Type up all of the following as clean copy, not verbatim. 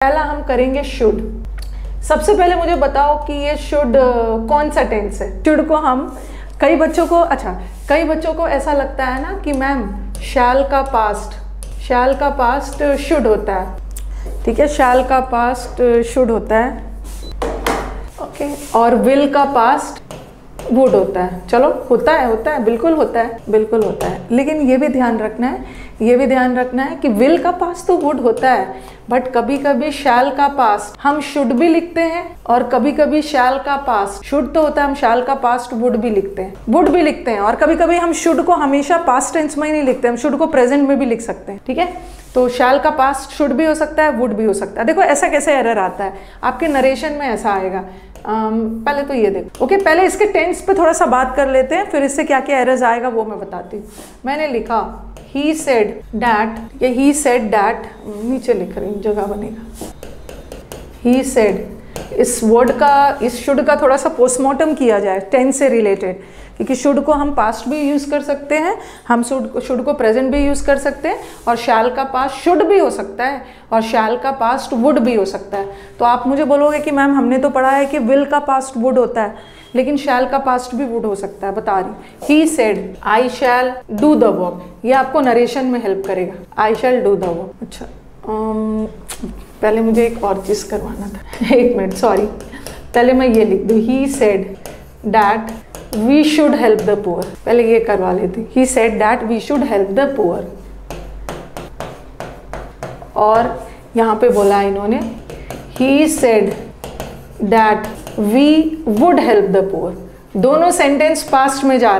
पहला हम करेंगे शुड। सबसे पहले मुझे बताओ कि ये शुड कौन सा टेंस है। शुड को हम कई बच्चों को ऐसा लगता है ना कि मैम शैल का पास्ट शुड होता है, ठीक है, शैल का पास्ट शुड होता है, ओके, और विल का पास्ट वुड होता है। चलो होता है बिल्कुल होता है, लेकिन ये भी ध्यान रखना है कि विल का पास्ट तो वुड होता है, बट कभी कभी शैल का पास्ट हम शुड भी लिखते हैं और कभी कभी शैल का पास्ट शुड तो होता है, हम शैल का पास्ट वुड भी लिखते हैं और कभी कभी हम शुड को हमेशा पास्ट टेंस में ही नहीं लिखते, हम शुड को प्रेजेंट में भी लिख सकते हैं, ठीक है। तो शैल का पास्ट शुड भी हो सकता है, वुड भी हो सकता है। देखो ऐसा कैसे एरर आता है आपके नरेशन में, ऐसा आएगा। पहले तो ये देखो, ओके, पहले इसके टेंस पे थोड़ा सा बात कर लेते हैं, फिर इससे क्या क्या एरर्स आएगा वो मैं बताती हूँ। मैंने लिखा he said that, ये he said that नीचे लिख रही हूँ, जगह बनेगा। he said, इस वर्ड का, इस शुड का थोड़ा सा पोस्टमार्टम किया जाए टेंस से रिलेटेड, क्योंकि शुड को हम पास्ट भी यूज़ कर सकते हैं, हम शुड को प्रेजेंट भी यूज़ कर सकते हैं, और शैल का पास्ट शुड भी हो सकता है और शैल का पास्ट वुड भी हो सकता है। तो आप मुझे बोलोगे कि मैम हमने तो पढ़ा है कि विल का पास्ट वुड होता है, लेकिन शैल का पास्ट भी वुड हो सकता है, बता रही। He said I shall do the work, ये आपको नरेशन में हेल्प करेगा, आई शैल डू द वर्क। अच्छा, पहले मुझे एक और चीज़ करवाना था, एक मिनट, सॉरी, पहले मैं ये लिख दूँ, he said that we should help the poor, पहले ये करवा लेती। He said that we should help the poor, और यहाँ पे बोला इन्होंने he said that we would help the poor. दोनों सेंटेंस पास्ट में जा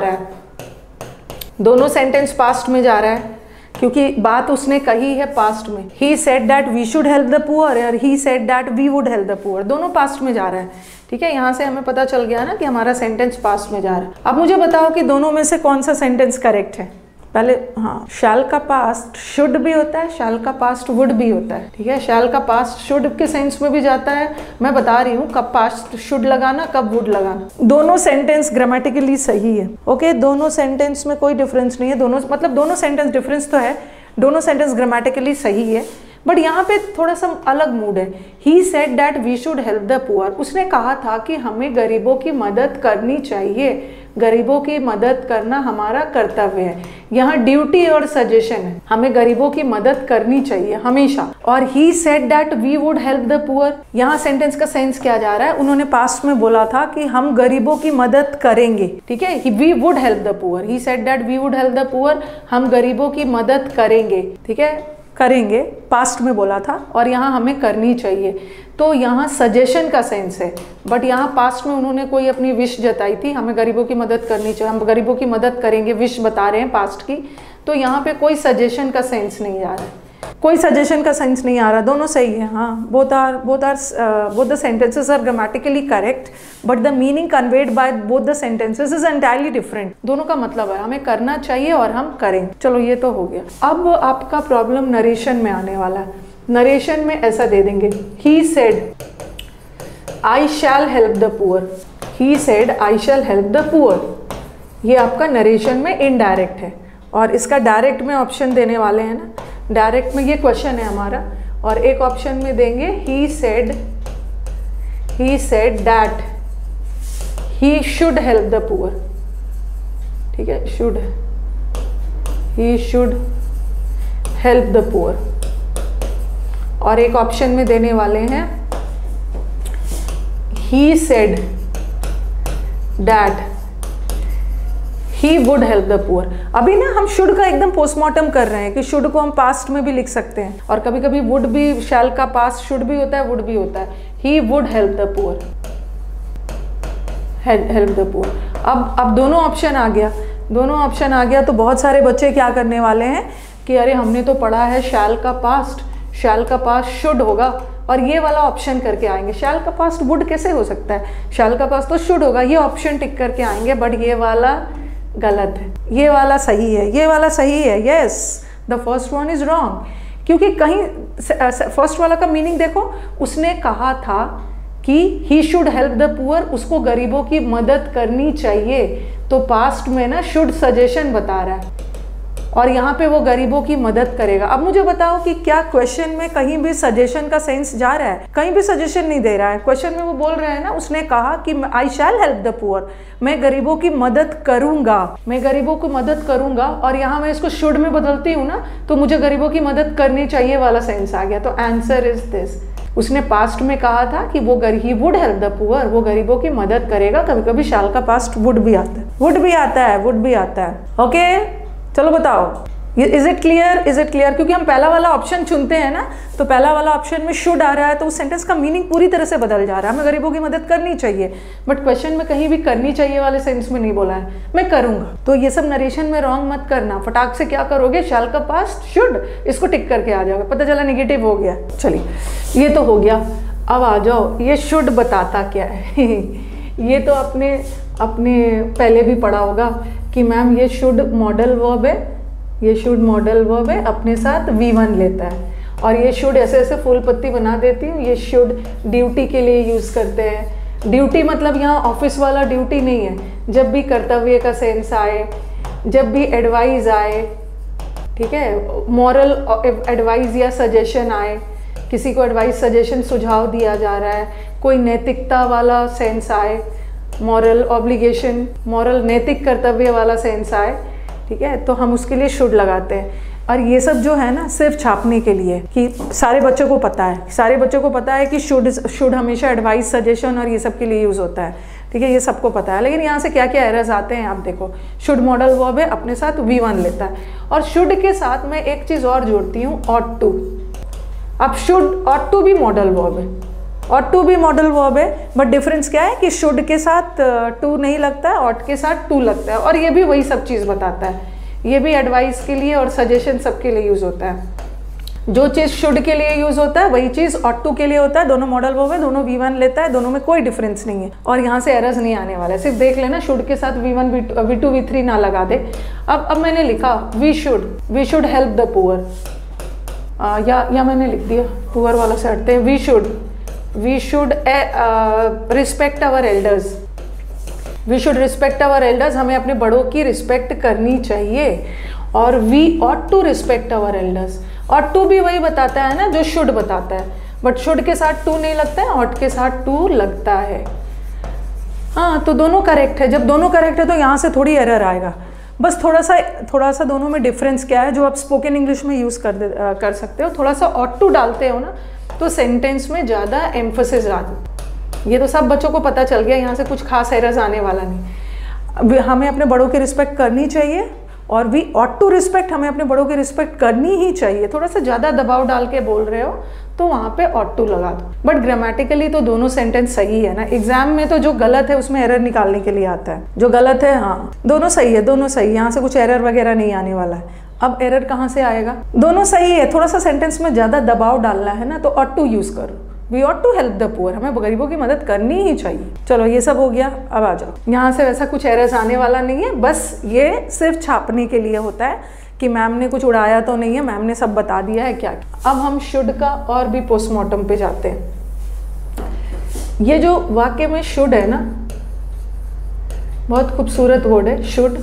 रहा है, क्योंकि बात उसने कही है पास्ट में। He said that we should help the poor और he said that we would help the poor, दोनों पास्ट में जा रहा है, ठीक है। यहाँ से हमें पता चल गया ना कि हमारा सेंटेंस पास्ट में जा रहा है। अब मुझे बताओ कि दोनों में से कौन सा सेंटेंस करेक्ट है। पहले हाँ, शैल का पास्ट शुड भी होता है, शैल का पास्ट वुड भी होता है, ठीक है। शैल का पास्ट शुड के सेंस में भी जाता है, मैं बता रही हूँ कब पास्ट शुड लगाना कब वुड लगाना। दोनों सेंटेंस ग्रामेटिकली सही है, ओके, दोनों सेंटेंस में कोई डिफरेंस नहीं है, दोनों सेंटेंस डिफरेंस तो है, दोनों सेंटेंस ग्रामेटिकली सही है, बट यहाँ पे थोड़ा सा अलग मूड है। He said that we should help the poor, उसने कहा था कि हमें गरीबों की मदद करनी चाहिए, गरीबों की मदद करना हमारा कर्तव्य है। यहाँ ड्यूटी और सजेशन है, हमें गरीबों की मदद करनी चाहिए हमेशा। और he said that we would help the poor, यहाँ सेंटेंस का सेंस क्या जा रहा है, उन्होंने पास्ट में बोला था कि हम गरीबों की मदद करेंगे, ठीक है। We would help the poor, he said that we would help the poor, हम गरीबों की मदद करेंगे, ठीक है, करेंगे, पास्ट में बोला था, और यहाँ हमें करनी चाहिए। तो यहाँ सजेशन का सेंस है, बट यहाँ पास्ट में उन्होंने कोई अपनी विश जताई थी, हमें गरीबों की मदद करनी चाहिए, हम गरीबों की मदद करेंगे, विश बता रहे हैं पास्ट की। तो यहाँ पे कोई सजेशन का सेंस नहीं आ रहा है, कोई सजेशन का सेंस नहीं आ रहा, दोनों सही है। हाँ, both the sentences are grammatically correct, but the meaning conveyed by both the sentences is entirely different। दोनों का मतलब है हमें करना चाहिए और हम करें। चलो ये तो हो गया। अब आपका प्रॉब्लम नरेशन में आने वाला है। नरेशन में ऐसा दे देंगे, he said I shall help the poor, he said I shall help the poor। ये आपका नरेशन में इनडायरेक्ट है, और इसका डायरेक्ट में ऑप्शन देने वाले हैं ना, डायरेक्ट में ये क्वेश्चन है हमारा, और एक ऑप्शन में देंगे he said that he should help the poor, ठीक है, he should help the poor। और एक ऑप्शन में देने वाले हैं he said that he would help the poor। अभी ना हम शुड का एकदम पोस्टमार्टम कर रहे हैं कि शुड को हम पास्ट में भी लिख सकते हैं, और कभी कभी वुड भी, शैल का पास्ट शुड भी होता है, वुड भी होता है। he would help the poor, help the poor। अब दोनों ऑप्शन आ गया, तो बहुत सारे बच्चे क्या करने वाले हैं कि अरे हमने तो पढ़ा है शैल का पास्ट शुड होगा, और ये वाला ऑप्शन करके आएंगे। शैल का पास्ट वुड कैसे हो सकता है, शैल का पास्ट तो शुड होगा, ये ऑप्शन टिक करके आएंगे, बट ये वाला गलत है, ये वाला सही है, yes, the first one is wrong. क्योंकि कहीं फर्स्ट वाला का मीनिंग देखो, उसने कहा था कि he should help the poor, उसको गरीबों की मदद करनी चाहिए, तो पास्ट में ना शुड सजेशन बता रहा है, और यहाँ पे वो गरीबों की मदद करेगा। अब मुझे बताओ कि क्या क्वेश्चन में कहीं भी सजेशन का सेंस जा रहा है? कहीं भी सजेशन नहीं दे रहा है। क्वेश्चन में वो बोल रहे हैं ना, उसने कहा कि आई शैल हेल्प द पुअर, मैं गरीबों की मदद करूंगा, मैं गरीबों की मदद करूंगा। और यहाँ मैं इसको शुड में बदलती हूँ ना, तो मुझे गरीबों की मदद करनी चाहिए वाला सेंस आ गया। तो आंसर इज दिस। उसने पास्ट में कहा था कि वो he would help the poor, वो गरीबों की मदद करेगा। कभी कभी शैल का पास्ट वुड भी आता है, वुड भी आता है, वुड भी आता है। ओके चलो बताओ, is it clear, is it clear? क्योंकि हम पहला वाला ऑप्शन चुनते हैं ना, तो पहला वाला ऑप्शन में शुड आ रहा है, तो उस सेंटेंस का मीनिंग पूरी तरह से बदल जा रहा है। हमें गरीबों की मदद करनी चाहिए, बट क्वेश्चन में कहीं भी करनी चाहिए वाले सेंस में नहीं बोला है, मैं करूंगा। तो ये सब नरेशन में रॉन्ग मत करना। फटाक से क्या करोगे, शैल का पास्ट शुड, इसको टिक करके आ जाओगे। पता चला नेगेटिव हो गया। चलिए ये तो हो गया। अब आ जाओ, ये शुड बताता क्या है? ये तो अपने पहले भी पढ़ा होगा कि मैम ये शुड मॉडल वर्ब है, ये शुड मॉडल वर्ब है, अपने साथ V1 लेता है। और ये शुड ऐसे ऐसे फूल पत्ती बना देती हूँ। ये शुड ड्यूटी के लिए यूज़ करते हैं। ड्यूटी मतलब यहाँ ऑफिस वाला ड्यूटी नहीं है, जब भी कर्तव्य का सेंस आए, जब भी एडवाइस आए, ठीक है, मॉरल एडवाइस या सजेशन आए, किसी को एडवाइस सजेशन सुझाव दिया जा रहा है, कोई नैतिकता वाला सेंस आए, मॉरल ऑब्लिगेशन, मॉरल नैतिक कर्तव्य वाला सेंस आए, ठीक है, तो हम उसके लिए शुड लगाते हैं। और ये सब जो है ना सिर्फ छापने के लिए, कि सारे बच्चों को पता है, सारे बच्चों को पता है कि शुड हमेशा एडवाइस सजेशन और ये सब के लिए यूज़ होता है, ठीक है, ये सबको पता है। लेकिन यहाँ से क्या क्या एरर्स आते हैं आप देखो। शुड मॉडल वर्ब है, अपने साथ V1 लेता है, और शुड के साथ मैं एक चीज़ और जोड़ती हूँ, ऑट टू। अब शुड, ऑट टू भी मॉडल वर्ब है, ऑट टू भी मॉडल वर्ब है, बट डिफरेंस क्या है कि शुड के साथ टू नहीं लगता है, ऑट के साथ टू लगता है। और ये भी वही सब चीज़ बताता है, ये भी एडवाइस के लिए और सजेशन सबके लिए यूज़ होता है। जो चीज़ शुड के लिए यूज़ होता है वही चीज़ ऑट टू के लिए होता है। दोनों मॉडल वर्ब है, दोनों V1 लेता है, दोनों में कोई डिफरेंस नहीं है। और यहाँ से एरर्स नहीं आने वाला है। सिर्फ देख लेना, शुड के साथ V1 V2 V3 ना लगा दे। अब मैंने लिखा we should help the poor, या मैंने लिख दिया पुअर वाला से हटते हैं। We should respect our elders, we should respect our elders, हमें अपने बड़ों की रिस्पेक्ट करनी चाहिए। और we ought to respect our elders, ought to भी वही बताता है ना जो शुड बताता है, बट शुड के साथ टू नहीं लगता है, ऑट के साथ टू लगता है। हाँ, तो दोनों करेक्ट है। जब दोनों करेक्ट है तो यहाँ से थोड़ी एरर आएगा। बस थोड़ा सा दोनों में डिफरेंस क्या है जो आप स्पोकन इंग्लिश में यूज़ कर सकते हो। थोड़ा सा ऑट टू डालते हो ना तो सेंटेंस में ज़्यादा एम्फोसिस आती। ये तो सब बच्चों को पता चल गया, यहाँ से कुछ खास एरर्स आने वाला नहीं। हमें अपने बड़ों की रिस्पेक्ट करनी चाहिए, और वी ऑट टू रिस्पेक्ट, हमें अपने बड़ों की रिस्पेक्ट करनी ही चाहिए। थोड़ा सा ज़्यादा दबाव डाल के बोल रहे हो तो वहाँ पे ऑट टू लगा दो। बट ग्रामेटिकली तो दोनों सेंटेंस सही है ना। एग्जाम में तो जो गलत है उसमें एरर निकालने के लिए आता है, जो गलत है, हाँ दोनों सही है, दोनों सही। यहाँ से कुछ एरर वगैरह नहीं आने वाला है। अब एरर कहाँ से आएगा? दोनों सही है, थोड़ा सा सेंटेंस में ज़्यादा दबाव डालना है ना, तो ऑट टू यूज़ करो। We ought to help the poor, हमें गरीबों की मदद करनी ही चाहिए। चलो ये सब हो गया। अब आ जाओ, यहाँ से वैसा कुछ एरर्स आने वाला नहीं है, बस ये सिर्फ छापने के लिए होता है कि मैम ने कुछ उड़ाया तो नहीं है, मैम ने सब बता दिया है क्या। अब हम शुड का और भी पोस्टमार्टम पे जाते हैं। ये जो वाक्य में शुड है ना, बहुत खूबसूरत वर्ड है शुड।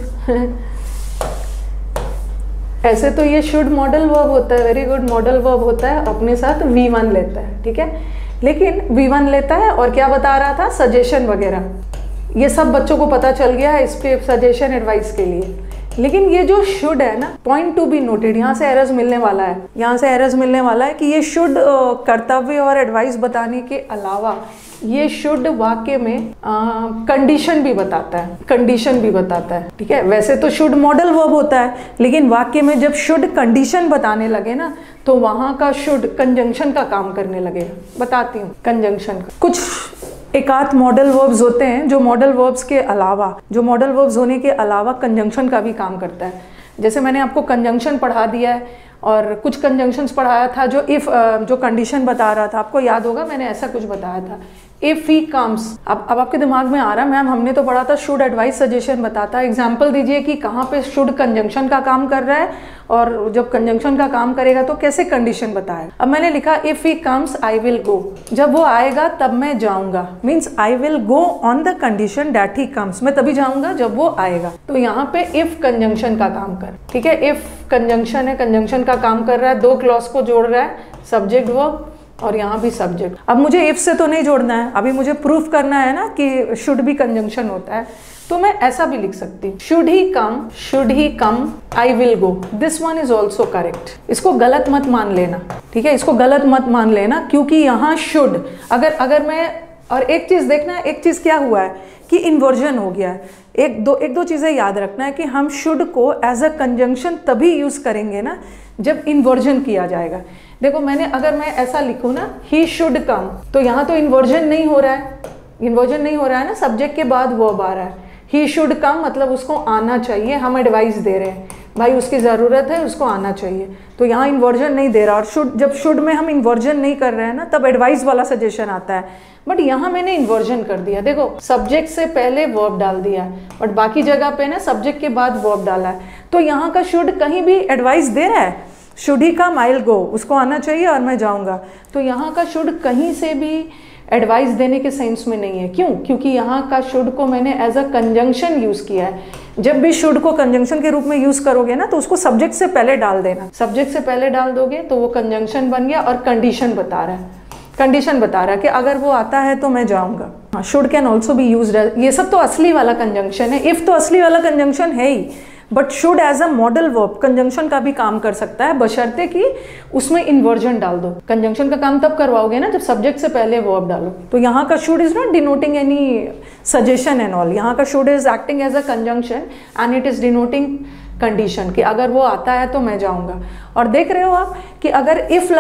ऐसे तो ये शुड मॉडल वर्ब होता है, वेरी गुड मॉडल वर्ब होता है, अपने साथ V1 लेता है, ठीक है। लेकिन V1 लेता है और क्या बता रहा था, सजेशन वगैरह। ये सब बच्चों को पता चल गया है इसके सजेशन एडवाइस के लिए। लेकिन ये जो शुड है ना, पॉइंट टू बी नोटेड, यहाँ से एरर्स मिलने वाला है। यहाँ से एरर्स मिलने वाला है कि ये शुड कर्तव्य और एडवाइस बताने के अलावा ये शुड वाक्य में कंडीशन भी बताता है, कंडीशन भी बताता है, ठीक है। वैसे तो शुड मॉडल वर्ब होता है, लेकिन वाक्य में जब शुड कंडीशन बताने लगे ना, तो वहाँ का शुड कंजंक्शन का काम करने लगेगा। बताती हूँ कंजंक्शन का। कुछ एकाध मॉडल वर्ब्स होते हैं जो मॉडल वर्ब्स के अलावा, जो मॉडल वर्ब्स होने के अलावा कंजंक्शन का भी काम करता है। जैसे मैंने आपको कंजंक्शन पढ़ा दिया है, और कुछ कंजंक्शंस पढ़ाया था जो इफ़ जो कंडीशन बता रहा था, आपको याद होगा मैंने ऐसा कुछ बताया था इफ ही कम्स, अब आपके दिमाग में आ रहा है मैम हमने तो पढ़ा था शुड एडवाइस सजेशन बताता है, एग्जाम्पल दीजिए कि कहाँ पे शुड कंजंक्शन का काम कर रहा है और जब कंजंक्शन का काम करेगा तो कैसे कंडीशन बताएगा। अब मैंने लिखा if he comes I will go, जब वो आएगा तब मैं जाऊंगा, means I will go on the condition that he comes, मैं तभी जाऊंगा जब वो आएगा। तो यहाँ पे इफ कंजंक्शन का काम कर, ठीक है, इफ कंजंक्शन है, कंजंक्शन का काम कर रहा है, दो क्लॉज को जोड़ रहा है, सब्जेक्ट वर्ब और यहाँ भी सब्जेक्ट। अब मुझे इफ से तो नहीं जोड़ना है, अभी मुझे प्रूफ करना है ना कि शुड भी कंजंक्शन होता है, तो मैं ऐसा भी लिख सकती हूँ should he come I will go, this one is also correct. इसको गलत मत मान लेना, ठीक है, इसको गलत मत मान लेना, क्योंकि यहाँ शुड अगर मैं, और एक चीज देखना, एक चीज क्या हुआ है कि इन्वर्जन हो गया है। एक दो चीजें याद रखना है कि हम शुड को एज अ कंजंक्शन तभी यूज करेंगे ना जब इन्वर्जन किया जाएगा। देखो अगर मैं ऐसा लिखूँ ना ही शुड कम, तो यहाँ तो इन्वर्जन नहीं हो रहा है, ना, सब्जेक्ट के बाद वर्ब आ रहा है। ही शुड कम मतलब उसको आना चाहिए, हम एडवाइस दे रहे हैं भाई उसकी ज़रूरत है, उसको आना चाहिए, तो यहाँ इन्वर्जन नहीं दे रहा। और जब शुड में हम इन्वर्जन नहीं कर रहे हैं ना तब एडवाइस वाला सजेशन आता है, बट यहाँ मैंने इन्वर्जन कर दिया। देखो सब्जेक्ट से पहले वर्ब डाल दिया है, बट बाकी जगह पे ना सब्जेक्ट के बाद वर्ब डाला है, तो यहाँ का शुड कहीं भी एडवाइस दे रहा है, should he come I will go, उसको आना चाहिए और मैं जाऊँगा, तो यहाँ का शुड कहीं से भी एडवाइस देने के सेंस में नहीं है। क्यों? क्योंकि यहाँ का शुड को मैंने एज अ कंजंक्शन यूज किया है। जब भी शुड को कंजंक्शन के रूप में यूज करोगे ना तो उसको सब्जेक्ट से पहले डाल देना, सब्जेक्ट से पहले डाल दोगे तो वो कंजंक्शन बन गया और कंडीशन बता रहा है कि अगर वो आता है तो मैं जाऊंगा। हाँ, should can also be use, ये सब तो असली वाला कंजंक्शन है, इफ तो असली वाला कंजंक्शन है ही, but should as a modal verb conjunction का भी काम कर सकता है, बशर्ते कि उसमें इन्वर्जन डाल दो। कंजंक्शन का काम तब करवाओगे ना जब सब्जेक्ट से पहले वर्ब डालो। तो यहाँ का should is not denoting any suggestion and all, यहाँ का should is acting as a conjunction and it is denoting condition कि अगर वो आता है तो मैं जाऊंगा। और देख रहे हो आप कि अगर इफ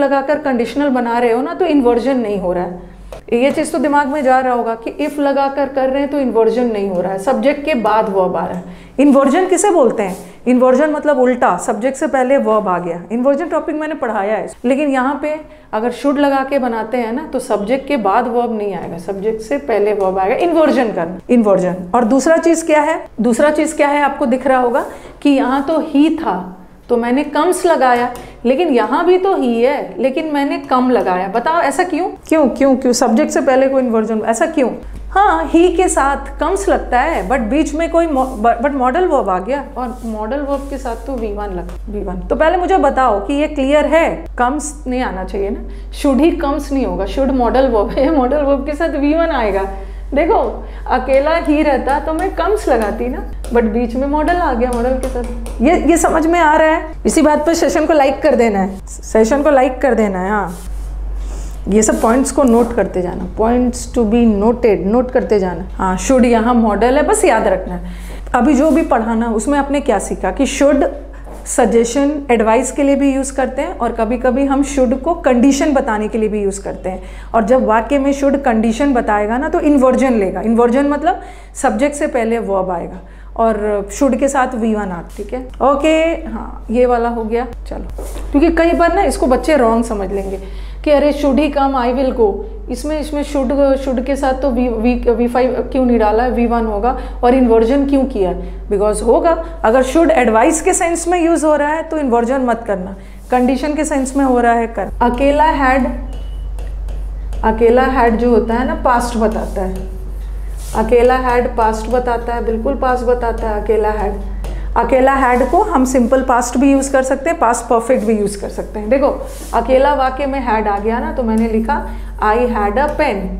लगाकर कंडीशनल बना रहे हो ना तो इन्वर्जन नहीं हो रहा है। ये चीज तो दिमाग में जा रहा होगा कि इफ लगाकर कर रहे हैं तो इन्वर्जन नहीं हो रहा है, सब्जेक्ट के बाद वर्ब आ रहा है। इन्वर्जन किसे बोलते हैं? इन्वर्जन मतलब उल्टा, सब्जेक्ट से पहले वर्ब आ गया। इन्वर्जन टॉपिक मैंने पढ़ाया है, लेकिन यहाँ पे अगर शुड लगा के बनाते हैं ना तो सब्जेक्ट के बाद वर्ब नहीं आएगा, सब्जेक्ट से पहले वर्ब आएगा। इन्वर्जन करना, इन्वर्जन। और दूसरा चीज क्या है आपको दिख रहा होगा कि यहाँ तो ही था तो मैंने कम्स लगाया, लेकिन यहाँ भी तो ही है लेकिन मैंने कम लगाया। बताओ ऐसा क्यों? सब्जेक्ट से पहले कोई इन्वर्जन, ऐसा क्यों? हाँ, ही के साथ कम्स लगता है बट बीच में कोई बट मॉडल वर्ब आ गया, और मॉडल वर्ब के साथ तो V1 तो पहले मुझे बताओ कि ये क्लियर है? कम्स नहीं आना चाहिए ना, शुड ही कम्स नहीं होगा, शुड मॉडल वर्ब है, मॉडल वर्ब के साथ V1 आएगा। देखो अकेला ही रहता तो मैं कम्स लगाती ना, बट बीच में मॉडल आ गया, मॉडल के साथ। ये समझ में आ रहा है? इसी बात पे सेशन को लाइक कर देना है, हाँ, ये सब पॉइंट्स को नोट करते जाना, पॉइंट्स टू बी नोट करते जाना। हाँ, शुड यहाँ मॉडल है, बस याद रखना है। अभी जो भी पढ़ाना उसमें आपने क्या सीखा कि शुड सजेशन एडवाइस के लिए भी यूज़ करते हैं, और कभी कभी हम शुड को कंडीशन बताने के लिए भी यूज़ करते हैं। और जब वाक्य में शुड कंडीशन बताएगा ना तो इन्वर्जन लेगा। इन्वर्जन मतलब सब्जेक्ट से पहले वर्ब आएगा और शुड के साथ V1 आ, ठीक है, ओके। हाँ, ये वाला हो गया। चलो, क्योंकि कई बार ना इसको बच्चे रॉन्ग समझ लेंगे कि अरे should he come I will go, इसमें शुड के साथ तो V5 क्यों नहीं डाला है, V1 होगा, और इन्वर्जन क्यों किया है? बिकॉज होगा, अगर शुड एडवाइस के सेंस में यूज हो रहा है तो इन्वर्जन मत करना, कंडीशन के सेंस में हो रहा है कर। अकेला हैड जो होता है ना पास्ट बताता है, अकेला हैड पास्ट बताता है, बिल्कुल पास्ट बताता है अकेला हैड को हम सिंपल पास्ट भी यूज़ कर सकते हैं, पास्ट परफेक्ट भी यूज़ कर सकते हैं। देखो अकेला वाक्य में हैड आ गया ना तो मैंने लिखा आई हैड अ पेन,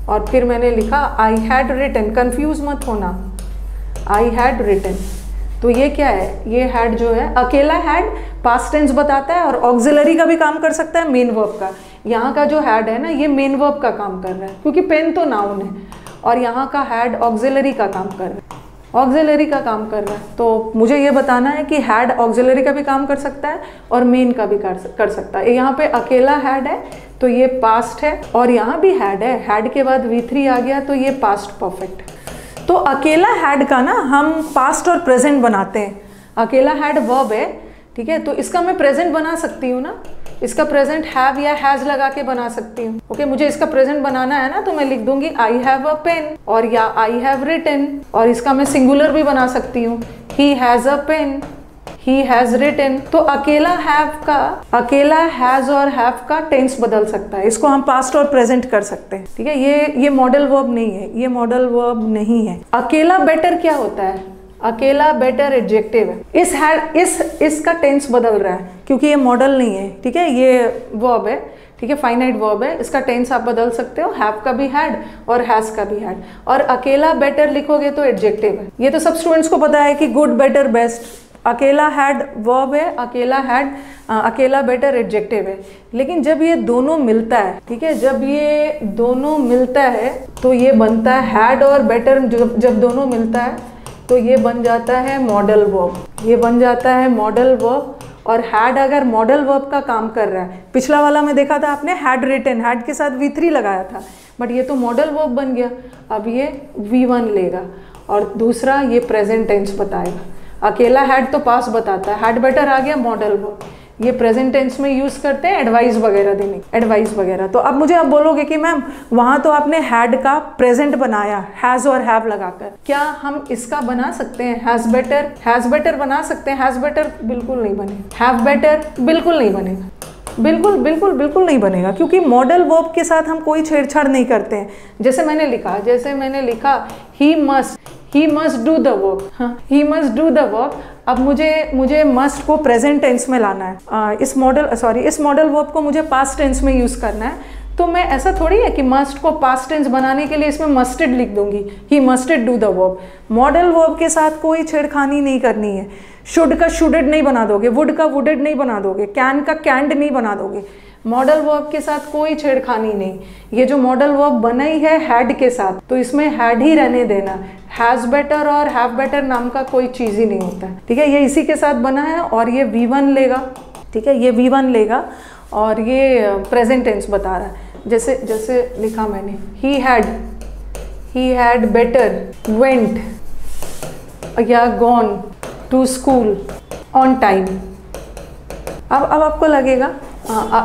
और फिर मैंने लिखा आई हैड रिटन। कंफ्यूज मत होना, आई हैड रिटन। तो ये क्या है? ये हैड जो है, अकेला हैड पास्ट टेंस बताता है और ऑक्सिलरी का भी काम कर सकता है, मेन वर्ब का। यहाँ का जो हैड है ना ये मेन वर्ब का काम कर रहा है, क्योंकि पेन तो नाउन है, और यहाँ का हैड ऑक्सिलरी का काम कर रहा है, तो मुझे ये बताना है कि हैड ऑक्सिलरी का भी काम कर सकता है और मेन का भी कर सकता है। यहाँ पे अकेला हैड है तो ये पास्ट है, और यहाँ भी हैड है, हैड के बाद V3 आ गया तो ये पास्ट परफेक्ट है। तो अकेला हैड का ना हम पास्ट और प्रेजेंट बनाते हैं। अकेला हैड वर्ब है, ठीक है, तो इसका मैं प्रेजेंट बना सकती हूँ ना, इसका प्रेजेंट हैव या हैज लगा के बना सकती हूँ। ओके, मुझे इसका प्रेजेंट बनाना है ना, तो मैं लिख दूंगी आई हैव अ पेन और या आई हैव रिटन, और इसका मैं सिंगुलर भी बना सकती हूँ, he has a pen, he has written. तो अकेला हैज और हैव का टेंस बदल सकता है, इसको हम पास्ट और प्रेजेंट कर सकते हैं। ठीक है, ये मॉडल वर्ब नहीं है, ये मॉडल वर्ब नहीं है। अकेला बेटर क्या होता है? अकेला बेटर एडजेक्टिव है। इसका टेंस बदल रहा है क्योंकि ये मॉडल नहीं है। ठीक है, ये वर्ब है, ठीक है, फाइनाइट वर्ब है, इसका टेंस आप बदल सकते हो, हैव का भी हैड और हैज का भी हैड। और अकेला बेटर लिखोगे तो एडजेक्टिव है। ये तो सब स्टूडेंट्स को पता है कि गुड, बेटर, बेस्ट। अकेला हैड वर्ब है, अकेला बेटर एडजेक्टिव है। लेकिन जब ये दोनों मिलता है, ठीक है, जब ये दोनों मिलता है तो ये बनता है हैड और बेटर। जब दोनों मिलता है तो ये बन जाता है मॉडल वर्ब, ये बन जाता है मॉडल वर्ब। और हैड अगर मॉडल वर्ब का काम कर रहा है, पिछला वाला में देखा था आपने, हैड रिटन, हैड के साथ V3 लगाया था, बट ये तो मॉडल वर्ब बन गया। अब ये V1 लेगा और दूसरा ये प्रेजेंट टेंस बताएगा। अकेला हैड तो पास बताता है, हैड बेटर आ गया मॉडल वर्ब। ये प्रेजेंट टेंस में यूज करते हैं एडवाइस वगैरह देने, एडवाइस वगैरह। तो अब मुझे आप बोलोगे कि मैम वहां तो आपने हैड का प्रेजेंट बनाया हैज और हैव लगाकर, क्या हम इसका बना सकते हैं हैज बेटर? हैज बेटर बना सकते हैं, हैज बेटर बिल्कुल नहीं बनेगा, हैव बेटर बिल्कुल नहीं बनेगा, बिल्कुल नहीं बनेगा, क्योंकि मॉडल वर्ब के साथ हम कोई छेड़छाड़ नहीं करते हैं। जैसे मैंने लिखा he must do the work, he must do the work. अब मुझे मस्ट को प्रेजेंट टेंस में लाना है, इस मॉडल वर्ब को मुझे पास्ट टेंस में यूज करना है। तो मैं ऐसा थोड़ी है कि मस्ट को पास्ट टेंस बनाने के लिए इसमें मस्टेड लिख दूंगी, he musted do the work. Modal verb के साथ कोई छेड़खानी नहीं करनी है। शुड का शुडेड नहीं बना दोगे, वुड का वुडेड नहीं बना दोगे, कैन का कैंड नहीं बना दोगे। मॉडल वर्ब के साथ कोई छेड़खानी नहीं। ये जो मॉडल वर्ब बनाई है हैड के साथ, तो इसमें हैड ही रहने देना। हैज बेटर और हैव बेटर नाम का कोई चीज ही नहीं होता है। ठीक है, ये इसी के साथ बना है और ये V1 लेगा। ठीक है, ये V1 लेगा और ये प्रेजेंट टेंस बता रहा है। जैसे लिखा मैंने, ही हैड बेटर वेंट या gone to school on time. अब आपको लगेगा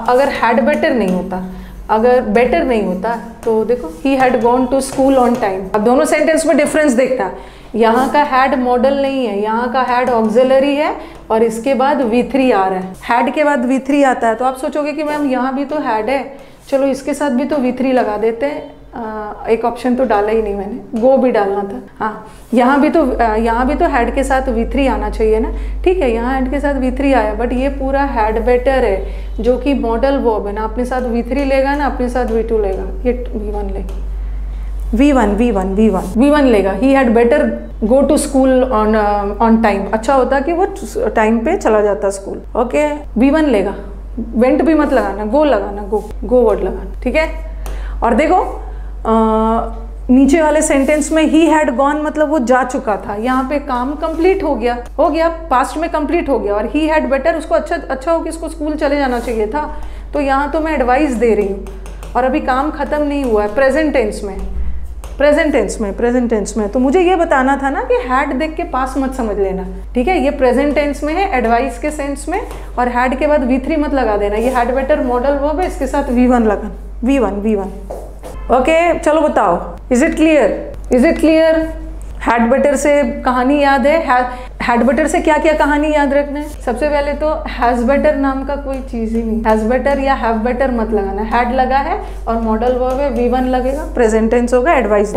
अगर हैड बेटर नहीं होता, अगर बेटर नहीं होता, तो देखो he had gone to school on time. अब दोनों सेंटेंस में डिफरेंस देखता, यहाँ का हैड मॉडल नहीं है, यहाँ का हैड ऑक्सिलरी है और इसके बाद V3 आ रहा है। हैड के बाद V3 आता है तो आप सोचोगे कि मैम यहाँ भी तो हैड है, चलो इसके साथ भी तो V3 लगा देते हैं। एक ऑप्शन तो डाला ही नहीं मैंने, गो भी डालना था। हाँ, यहाँ भी तो हैड के साथ V3 आना चाहिए ना। ठीक है, यहाँ हैड के साथ V3 आया, बट ये पूरा हैड बेटर है जो कि मॉडल वर्ब है ना। अपने साथ V3 लेगा ना, अपने साथ V2 लेगा, ये V1 लेगा, V1 लेगा। He had better go to school on time. अच्छा होता कि वो टाइम पे चला जाता स्कूल। ओके, V1 लेगा, वेंट भी मत लगाना, गो लगाना, गो वर्ड लगाना। ठीक है, और देखो नीचे वाले सेंटेंस में ही हैड गॉन मतलब वो जा चुका था, यहाँ पे काम कंप्लीट हो गया, पास्ट में कंप्लीट हो गया। और ही हैड बेटर, उसको अच्छा हो कि इसको स्कूल चले जाना चाहिए था, तो यहाँ तो मैं एडवाइस दे रही हूँ और अभी काम खत्म नहीं हुआ है। प्रेजेंट टेंस में तो मुझे ये बताना था ना कि हैड देख के पास मत समझ लेना। ठीक है, ये प्रेजेंट टेंस में है एडवाइस के सेंस में, और हैड के बाद V3 मत लगा देना। ये हैड बेटर मॉडल वर्ब है, इसके साथ V1 लगा, V1। ओके, चलो बताओ, is it clear? Had better से कहानी याद है? हैड बेटर से क्या क्या कहानी याद रखना है? सबसे पहले तो हैज बेटर नाम का कोई चीज ही नहीं, हैज बेटर या हैव बेटर मत लगाना। हैड लगा है और मॉडल वर्ब है, V1 लगेगा, प्रेजेंट टेंस होगा एडवाइस।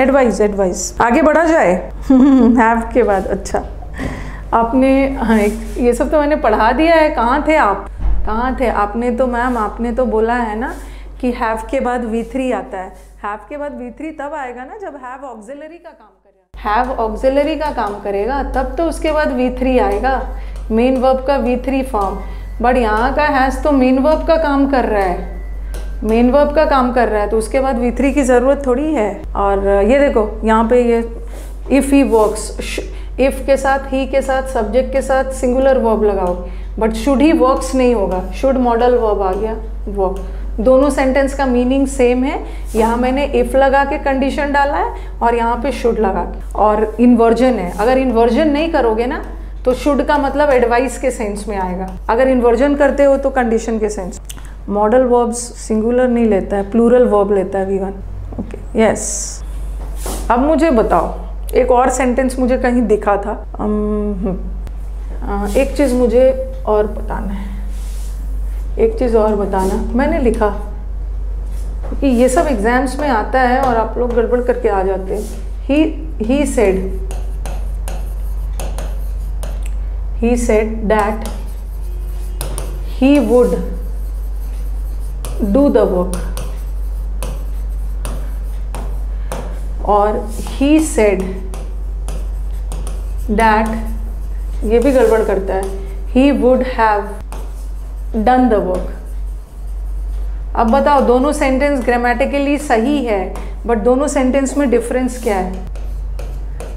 आगे बढ़ा जाए हैव के बाद। अच्छा, आपने ये सब तो मैंने पढ़ा दिया है। कहाँ थे? आपने तो बोला है ना कि हैव के बाद V3 आता है। हैव के बाद V3 तब आएगा ना जब हैव ऑक्सिलरी का काम करेगा, तब तो उसके बाद V3 आएगा, मेन वर्ब का V3 फॉर्म। बट यहाँ का हैज तो मेन वर्ब का काम कर रहा है, तो उसके बाद V3 की ज़रूरत थोड़ी है। और ये देखो यहाँ पे ये इफ़ ही वर्क्स, इफ़ के साथ ही के साथ सब्जेक्ट के साथ सिंगुलर वर्ब लगाओ, बट शुड ही वर्क्स नहीं होगा, शुड मॉडल वर्ब आ गया, वर्क। दोनों सेंटेंस का मीनिंग सेम है। यहाँ मैंने इफ लगा के कंडीशन डाला है और यहाँ पे शुड लगा के, और इन्वर्जन है। अगर इन्वर्जन नहीं करोगे ना तो शुड का मतलब एडवाइस के सेंस में आएगा, अगर इन्वर्जन करते हो तो कंडीशन के सेंस। मॉडल वर्ब्स सिंगुलर नहीं लेता है, प्लूरल वर्ब लेता है V1। Okay yes. अब मुझे बताओ, एक और सेंटेंस मुझे कहीं दिखा था, एक चीज़ मुझे और बताना है, एक चीज़ और बताना मैंने लिखा, क्योंकि ये सब एग्जाम्स में आता है और आप लोग गड़बड़ करके आ जाते हैं। he said that he would do the work, और he said that, ये भी गड़बड़ करता है, he would have done the work। अब बताओ, दोनों सेंटेंस ग्रामेटिकली सही है, बट दोनों सेंटेंस में डिफरेंस क्या है?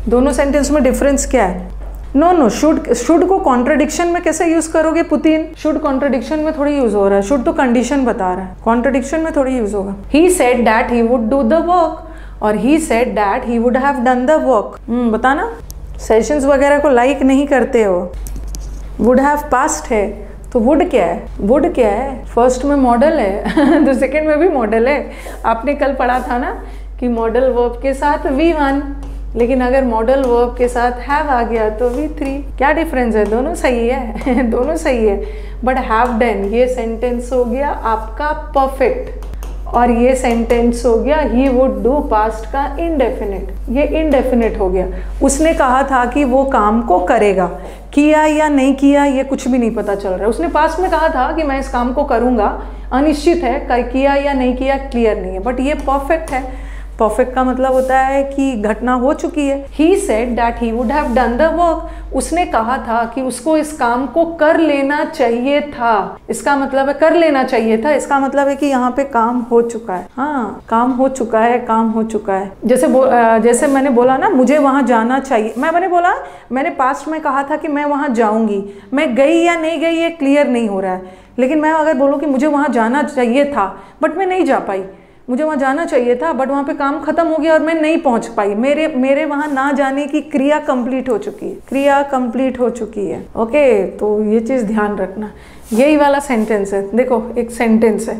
दोनों सेंटेंस में डिफरेंस क्या है? नो, शुड को कॉन्ट्रडिक्शन में कैसे यूज करोगे पुतिन? शुड कॉन्ट्रडिक्शन में थोड़ी यूज हो रहा है, शुड तो कंडीशन बता रहा है, कॉन्ट्रडिक्शन में थोड़ी यूज होगा। He said that he would do the work और he said that he would have done the work. बताना, सेशंस वगैरह को लाइक नहीं करते हो। वुड हैव पास्ट है, तो वुड क्या है? वुड क्या है? फर्स्ट में मॉडल है तो सेकंड में भी मॉडल है। आपने कल पढ़ा था ना कि मॉडल वर्ब के साथ V1, लेकिन अगर मॉडल वर्ब के साथ हैव आ गया तो V3। क्या डिफरेंस है? दोनों सही है दोनों सही है, बट हैव डन ये सेंटेंस हो गया आपका परफेक्ट, और ये सेंटेंस हो गया ही वुड डू पास्ट का इनडेफिनिट, ये इनडेफिनिट हो गया। उसने कहा था कि वो काम को करेगा, किया या नहीं किया ये कुछ भी नहीं पता चल रहा है। उसने पास्ट में कहा था कि मैं इस काम को करूँगा, अनिश्चित है, किया या नहीं किया क्लियर नहीं है, बट ये परफेक्ट है। परफेक्ट का मतलब होता है कि घटना हो चुकी है। He said that he would have done the work, उसने कहा था कि उसको इस काम को कर लेना चाहिए था। इसका मतलब है कर लेना चाहिए था, इसका मतलब है कि यहाँ पे काम हो चुका है। हाँ, काम हो चुका है, काम हो चुका है। जैसे मैंने बोला ना, मुझे वहाँ जाना चाहिए, मैंने बोला, मैंने पास्ट में कहा था कि मैं वहाँ जाऊँगी, मैं गई या नहीं गई ये क्लियर नहीं हो रहा है। लेकिन मैं अगर बोलूँ कि मुझे वहाँ जाना चाहिए था बट मैं नहीं जा पाई, मुझे वहाँ जाना चाहिए था बट वहाँ पे काम खत्म हो गया और मैं नहीं पहुँच पाई, मेरे वहाँ ना जाने की क्रिया कंप्लीट हो चुकी है, क्रिया कंप्लीट हो चुकी है। ओके, तो ये चीज़ ध्यान रखना। यही वाला सेंटेंस है, देखो एक सेंटेंस है,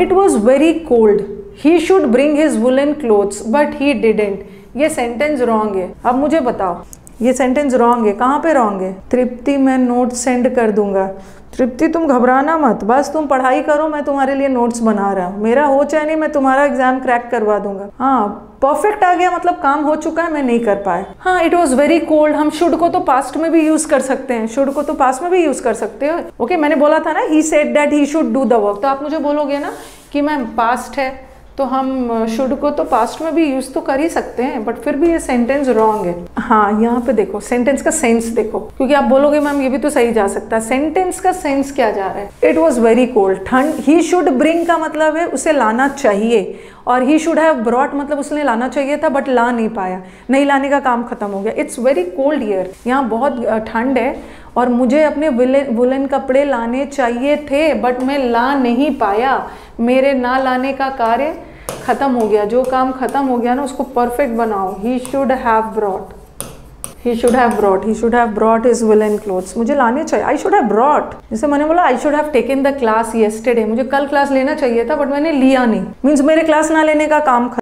it was very cold, he should bring his woollen clothes but he didn't. ये सेंटेंस रॉन्ग है। अब मुझे बताओ, ये सेंटेंस रॉन्ग है, कहाँ पे रॉन्ग है? तृप्ति, मैं नोट सेंड कर दूंगा। तृप्ति तुम घबराना मत, बस तुम पढ़ाई करो, मैं तुम्हारे लिए नोट्स बना रहा हूँ, मेरा हो चाहे नहीं मैं तुम्हारा एग्जाम क्रैक करवा दूंगा। हाँ, परफेक्ट आ गया मतलब काम हो चुका है, मैं नहीं कर पाया। हाँ, इट वॉज वेरी कोल्ड, हम शुड को तो पास्ट में भी यूज कर सकते हैं, शुड को तो पास्ट में भी यूज कर सकते हो। ओके, मैंने बोला था ना ही said that he should do the work, तो आप मुझे बोलोगे ना कि मैम पास्ट है तो हम शुड को तो पास्ट में भी यूज तो कर ही सकते हैं, बट फिर भी ये सेंटेंस रॉन्ग है। हाँ, यहाँ पे देखो सेंटेंस का सेंस देखो, क्योंकि आप बोलोगे मैम ये भी तो सही जा सकता है। सेंटेंस का सेंस क्या जा रहा है? इट वॉज वेरी कोल्ड, ठंड, ही शुड ब्रिंग का मतलब है उसे लाना चाहिए, और ही शुड हैव ब्रॉट मतलब उसने लाना चाहिए था बट ला नहीं पाया, नहीं लाने का काम खत्म हो गया। इट्स वेरी कोल्ड हियर, यहाँ बहुत ठंड है और मुझे अपने वुलन कपड़े लाने चाहिए थे बट मैं ला नहीं पाया, मेरे ना लाने का कार्य खत्म हो गया। जो काम खत्म हो गया ना उसको परफेक्ट बनाओ। He should have brought, he should have brought, he should have brought his woollen clothes, मुझे लाने चाहिए। आई शुड हैव ब्रॉट, जैसे मैंने बोला I should have taken the class yesterday, मुझे कल क्लास लेना चाहिए था बट मैंने लिया नहीं, मीन्स मेरे क्लास ना लेने का काम